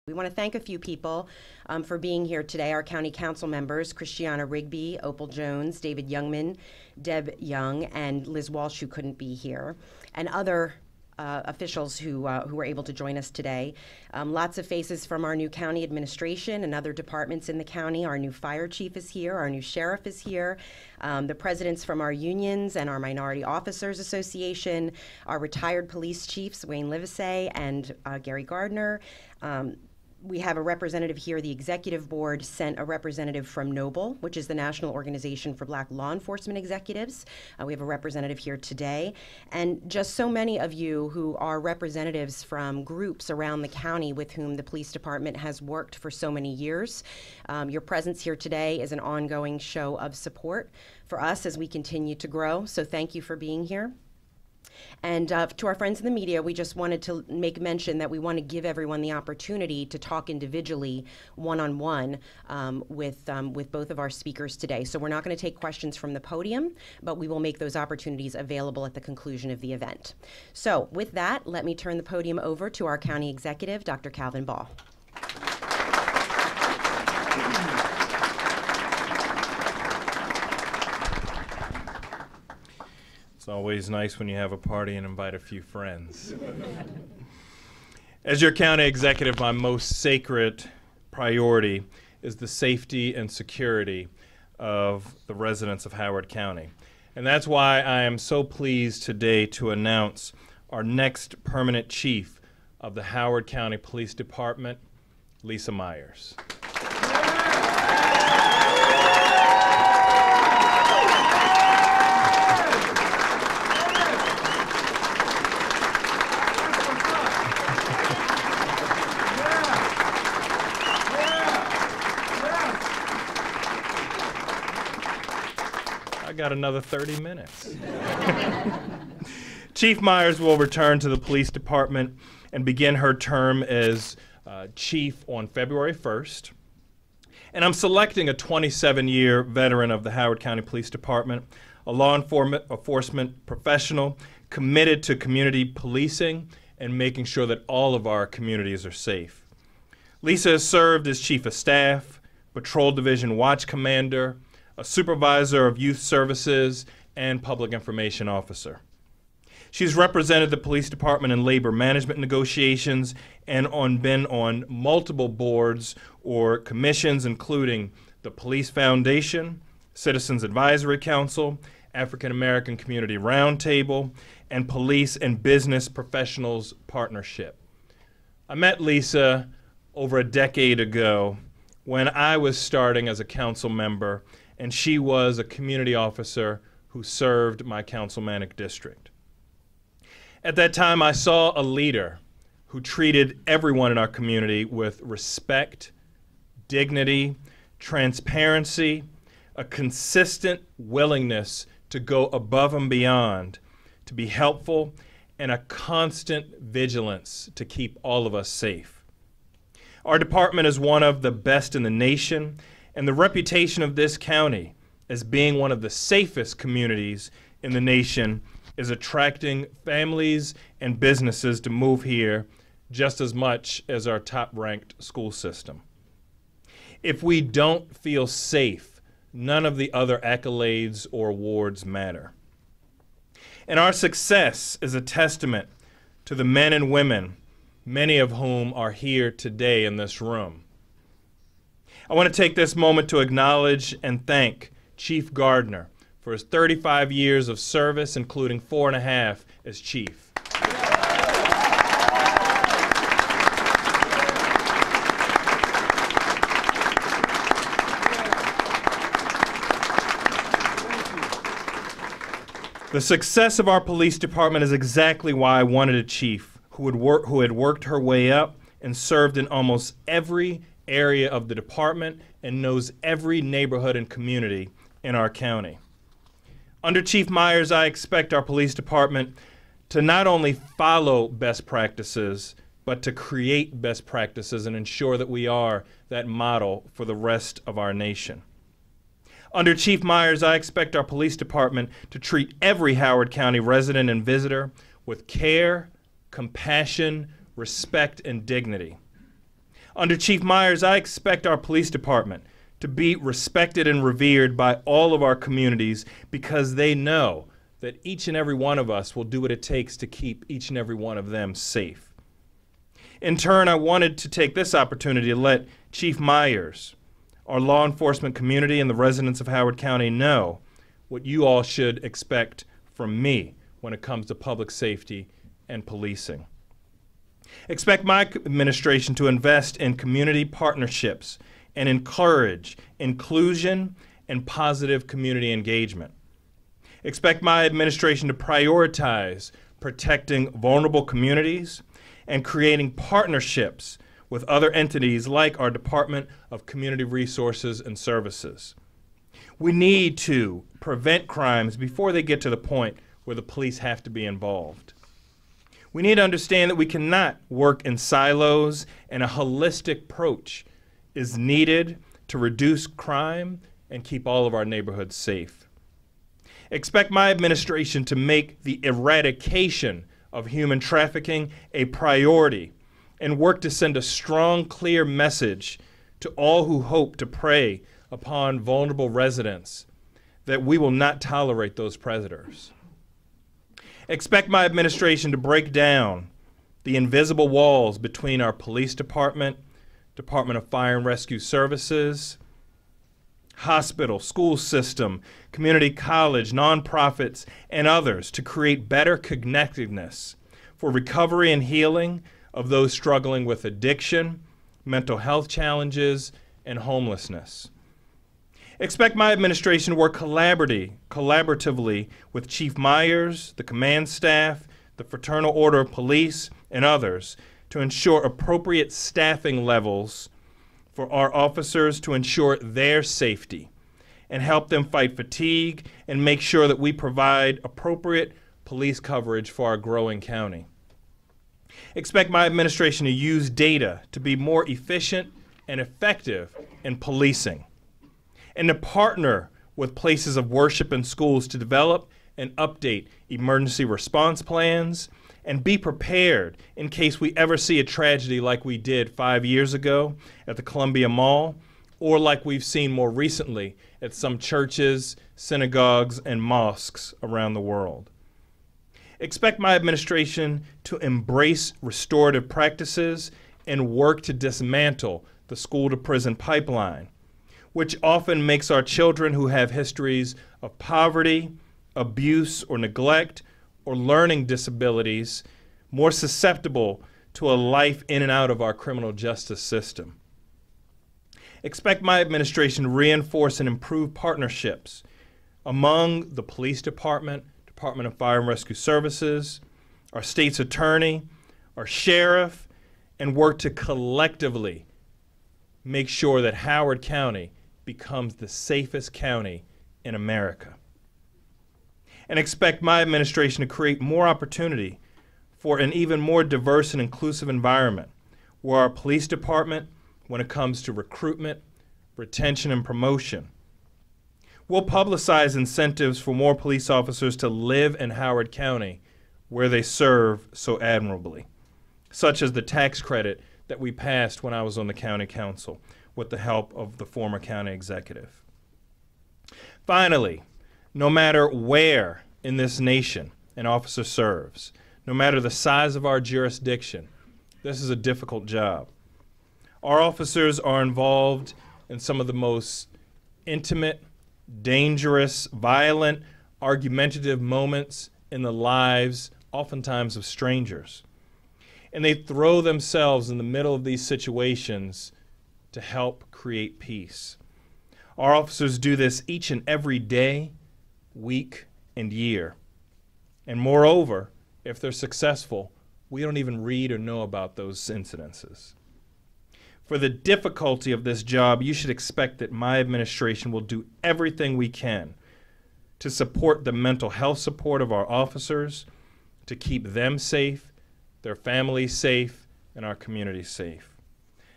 We want to thank a few people for being here today. Our county council members, Christiana Rigby, Opal Jones, David Youngman, Deb Young, and Liz Walsh, who couldn't be here, and other officials who were able to join us today. Lots of faces from our new county administration and other departments in the county. Our new fire chief is here. Our new sheriff is here. The presidents from our unions and our Minority Officers Association, our retired police chiefs, Wayne Livesey and Gary Gardner. We have a representative here. The executive board sent a representative from NOBLE, which is the National Organization for Black Law Enforcement Executives. We have a representative here today. And just so many of you who are representatives from groups around the county with whom the police department has worked for so many years. Your presence here today is an ongoing show of support for us as we continue to grow. So thank you for being here. And to our friends in the media, we just wanted to make mention that we want to give everyone the opportunity to talk individually, one-on-one, with both of our speakers today. So we're not going to take questions from the podium, but we will make those opportunities available at the conclusion of the event. So with that, let me turn the podium over to our county executive, Dr. Calvin Ball. It's always nice when you have a party and invite a few friends. As your county executive, my most sacred priority is the safety and security of the residents of Howard County. And that's why I am so pleased today to announce our next permanent chief of the Howard County Police Department, Lisa Myers. I got another 30 minutes. Chief Myers will return to the police department and begin her term as chief on February 1st. And I'm selecting a 27-year veteran of the Howard County Police Department, a law enforcement professional committed to community policing and making sure that all of our communities are safe. Lisa has served as chief of staff, patrol division watch commander, a supervisor of youth services, and public information officer. She's represented the police department in labor management negotiations and been on multiple boards or commissions, including the Police Foundation, Citizens Advisory Council, African American Community Roundtable, and Police and Business Professionals Partnership. I met Lisa over a decade ago when I was starting as a council member, and she was a community officer who served my councilmanic district. At that time, I saw a leader who treated everyone in our community with respect, dignity, transparency, a consistent willingness to go above and beyond, to be helpful, and a constant vigilance to keep all of us safe. Our department is one of the best in the nation, and the reputation of this county as being one of the safest communities in the nation is attracting families and businesses to move here just as much as our top-ranked school system. If we don't feel safe, none of the other accolades or awards matter. And our success is a testament to the men and women, many of whom are here today in this room. I want to take this moment to acknowledge and thank Chief Gardner for his 35 years of service, including 4.5 as chief. The success of our police department is exactly why I wanted a chief who had worked her way up and served in almost every area of the department and knows every neighborhood and community in our county. Under Chief Myers, I expect our police department to not only follow best practices, but to create best practices and ensure that we are that model for the rest of our nation. Under Chief Myers, I expect our police department to treat every Howard County resident and visitor with care, compassion, respect, and dignity. Under Chief Myers, I expect our police department to be respected and revered by all of our communities because they know that each and every one of us will do what it takes to keep each and every one of them safe. In turn, I wanted to take this opportunity to let Chief Myers, our law enforcement community, and the residents of Howard County know what you all should expect from me when it comes to public safety and policing. Expect my administration to invest in community partnerships and encourage inclusion and positive community engagement. Expect my administration to prioritize protecting vulnerable communities and creating partnerships with other entities like our Department of Community Resources and Services. We need to prevent crimes before they get to the point where the police have to be involved. We need to understand that we cannot work in silos, and a holistic approach is needed to reduce crime and keep all of our neighborhoods safe. Expect my administration to make the eradication of human trafficking a priority and work to send a strong, clear message to all who hope to prey upon vulnerable residents that we will not tolerate those predators. Expect my administration to break down the invisible walls between our police department, Department of Fire and Rescue Services, hospital, school system, community college, nonprofits, and others to create better connectedness for recovery and healing of those struggling with addiction, mental health challenges, and homelessness. Expect my administration to work collaboratively with Chief Myers, the command staff, the Fraternal Order of Police, and others to ensure appropriate staffing levels for our officers to ensure their safety and help them fight fatigue and make sure that we provide appropriate police coverage for our growing county. Expect my administration to use data to be more efficient and effective in policing, and to partner with places of worship and schools to develop and update emergency response plans and be prepared in case we ever see a tragedy like we did 5 years ago at the Columbia Mall, or like we've seen more recently at some churches, synagogues, and mosques around the world. Expect my administration to embrace restorative practices and work to dismantle the school-to-prison pipeline, which often makes our children who have histories of poverty, abuse, or neglect, or learning disabilities more susceptible to a life in and out of our criminal justice system. Expect my administration to reinforce and improve partnerships among the police department, Department of Fire and Rescue Services, our state's attorney, our sheriff, and work to collectively make sure that Howard County becomes the safest county in America. And expect my administration to create more opportunity for an even more diverse and inclusive environment where our police department, when it comes to recruitment, retention, and promotion, will publicize incentives for more police officers to live in Howard County where they serve so admirably, such as the tax credit that we passed when I was on the county council with the help of the former county executive. Finally, no matter where in this nation an officer serves, no matter the size of our jurisdiction, this is a difficult job. Our officers are involved in some of the most intimate, dangerous, violent, argumentative moments in the lives, oftentimes of strangers. And they throw themselves in the middle of these situations to help create peace. Our officers do this each and every day, week, and year. And moreover, if they're successful, we don't even read or know about those incidences. For the difficulty of this job, you should expect that my administration will do everything we can to support the mental health support of our officers, to keep them safe, their families safe, and our community safe.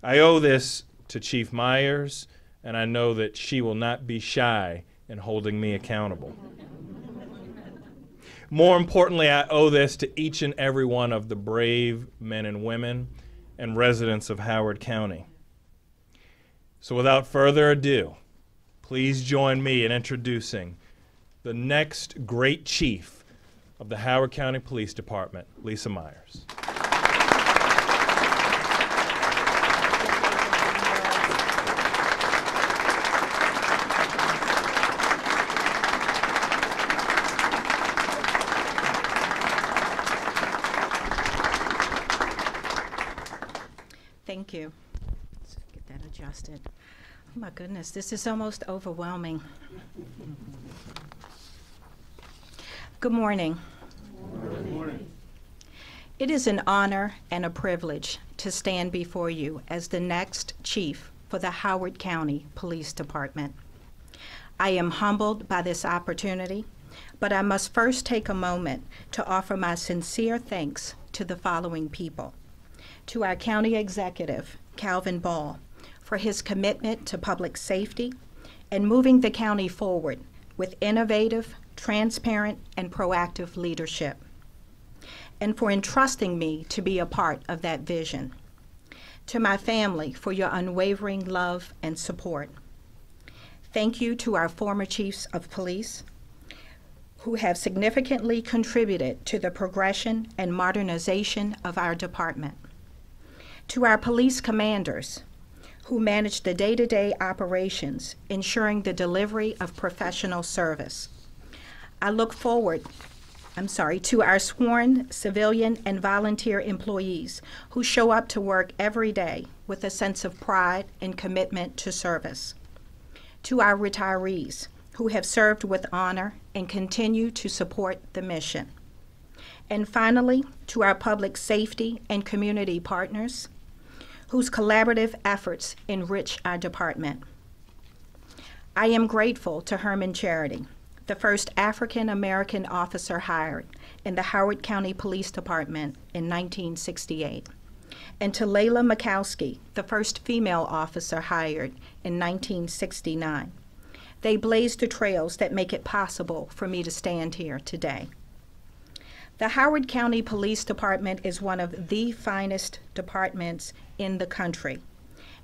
I owe this to Chief Myers, and I know that she will not be shy in holding me accountable. More importantly, I owe this to each and every one of the brave men and women and residents of Howard County. So without further ado, please join me in introducing the next great chief of the Howard County Police Department, Lisa Myers. Thank you. Let's get that adjusted. Oh my goodness, this is almost overwhelming. Good morning. Good morning. It is an honor and a privilege to stand before you as the next chief for the Howard County Police Department. I am humbled by this opportunity, but I must first take a moment to offer my sincere thanks to the following people. To our county executive, Calvin Ball, for his commitment to public safety and moving the county forward with innovative, transparent, and proactive leadership, and for entrusting me to be a part of that vision. To my family for your unwavering love and support. Thank you to our former chiefs of police who have significantly contributed to the progression and modernization of our department. To our police commanders who manage the day-to-day operations, ensuring the delivery of professional service. To our sworn civilian and volunteer employees who show up to work every day with a sense of pride and commitment to service. To our retirees who have served with honor and continue to support the mission. And finally, to our public safety and community partners whose collaborative efforts enrich our department. I am grateful to Herman Charity, the first African-American officer hired in the Howard County Police Department in 1968, and to Layla Mikowski, the first female officer hired in 1969. They blazed the trails that make it possible for me to stand here today. The Howard County Police Department is one of the finest departments in the country,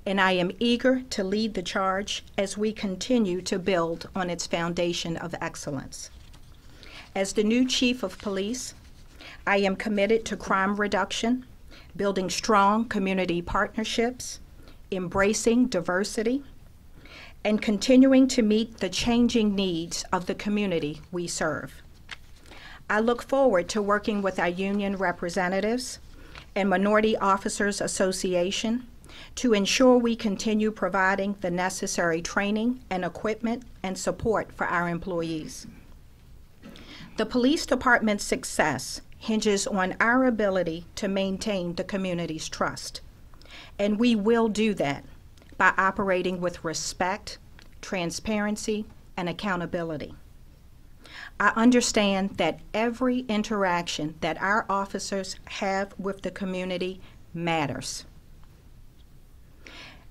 and I am eager to lead the charge as we continue to build on its foundation of excellence. As the new chief of police, I am committed to crime reduction, building strong community partnerships, embracing diversity, and continuing to meet the changing needs of the community we serve. I look forward to working with our union representatives and Minority Officers Association to ensure we continue providing the necessary training and equipment and support for our employees. The police department's success hinges on our ability to maintain the community's trust, and we will do that by operating with respect, transparency, and accountability. I understand that every interaction that our officers have with the community matters.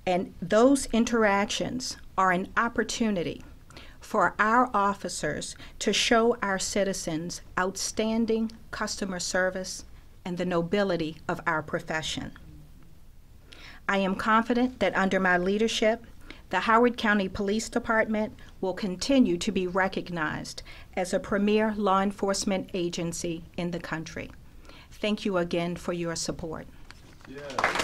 And those interactions are an opportunity for our officers to show our citizens outstanding customer service and the nobility of our profession. I am confident that under my leadership, the Howard County Police Department will continue to be recognized as a premier law enforcement agency in the country. Thank you again for your support. Yeah.